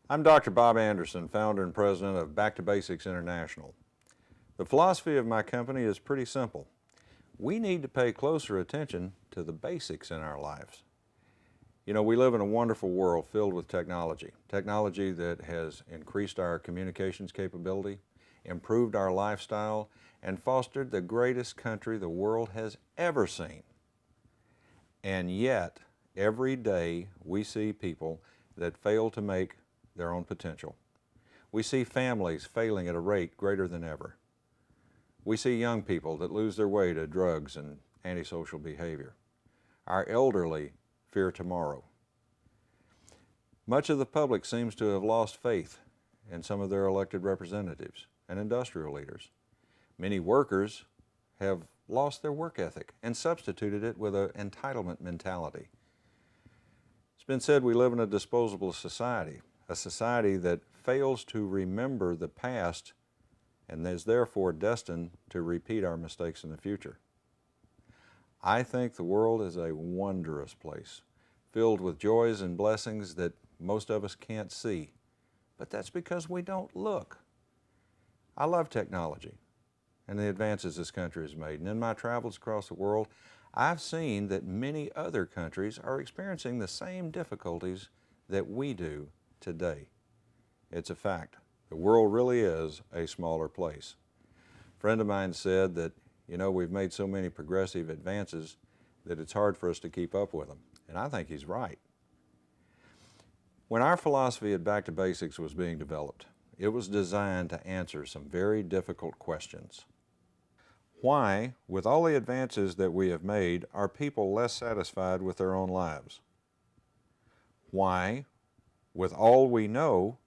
I'm Dr. Bob Anderson, founder and president of Back to Basics International. The philosophy of my company is pretty simple. We need to pay closer attention to the basics in our lives. You know, we live in a wonderful world filled with technology. Technology that has increased our communications capability, improved our lifestyle, and fostered the greatest country the world has ever seen. And yet, every day we see people that fail to make their own potential. We see families failing at a rate greater than ever. We see young people that lose their way to drugs and antisocial behavior. Our elderly fear tomorrow. Much of the public seems to have lost faith in some of their elected representatives and industrial leaders. Many workers have lost their work ethic and substituted it with an entitlement mentality. It's been said we live in a disposable society, a society that fails to remember the past and is therefore destined to repeat our mistakes in the future. I think the world is a wondrous place, filled with joys and blessings that most of us can't see, but that's because we don't look. I love technology and the advances this country has made, and in my travels across the world, I've seen that many other countries are experiencing the same difficulties that we do today. It's a fact. The world really is a smaller place. A friend of mine said that, you know, we've made so many progressive advances that it's hard for us to keep up with them. And I think he's right. When our philosophy at Back to Basics was being developed, it was designed to answer some very difficult questions. Why, with all the advances that we have made, are people less satisfied with their own lives? Why, with all we know,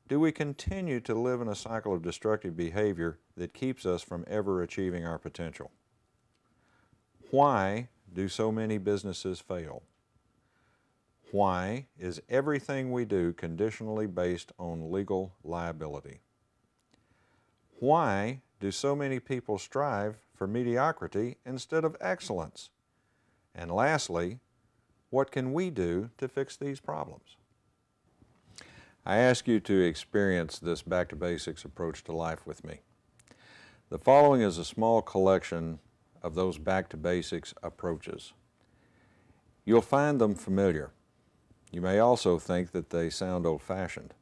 do we continue to live in a cycle of destructive behavior that keeps us from ever achieving our potential? Why do so many businesses fail? Why is everything we do conditionally based on legal liability? Why do so many people strive for mediocrity instead of excellence? And lastly, what can we do to fix these problems? I ask you to experience this Back to Basics approach to life with me. The following is a small collection of those Back to Basics approaches. You'll find them familiar. You may also think that they sound old-fashioned.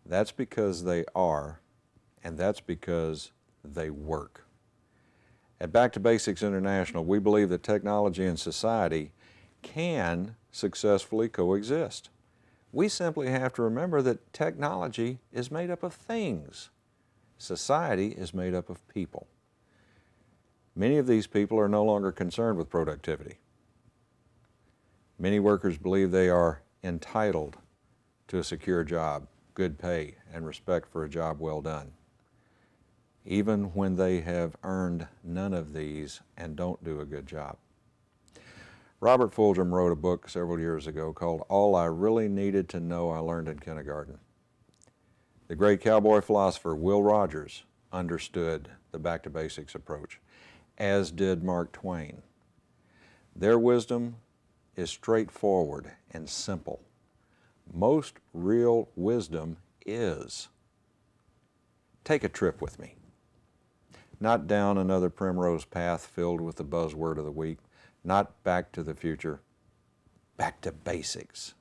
That's because they are, and that's because they work. At Back to Basics International, we believe that technology and society can successfully coexist. We simply have to remember that technology is made up of things. Society is made up of people. Many of these people are no longer concerned with productivity. Many workers believe they are entitled to a secure job, good pay, and respect for a job well done, even when they have earned none of these and don't do a good job. Robert Fulghum wrote a book several years ago called All I Really Needed to Know I Learned in Kindergarten. The great cowboy philosopher Will Rogers understood the Back to Basics approach, as did Mark Twain. Their wisdom is straightforward and simple. Most real wisdom is. Take a trip with me. Not down another primrose path filled with the buzzword of the week, not back to the future, back to basics.